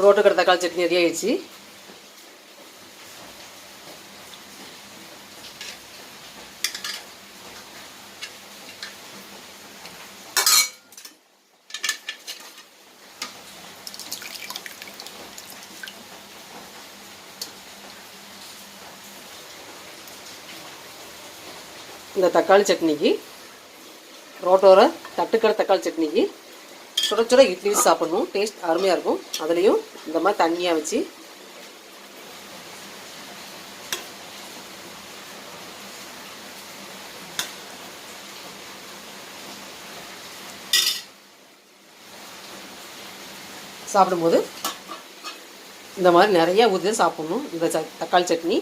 ரோட்டுக்கடை தக்காளி சட்னி ரெடி ஆயிடுச்சு. இந்த தக்காளி சட்னிக்கு ரோட்டோர தட்டுக்கடை தக்காளி சட்னிக்கு சுட சுட இட்லி சாப்பிடணும். டேஸ்ட் அருமையாக இருக்கும். அதுலேயும் இந்த மாதிரி தண்ணியாக வச்சு சாப்பிடும்போது இந்த மாதிரி நிறையா ஊற்றி சாப்பிடணும் இந்த தக்காளி சட்னி.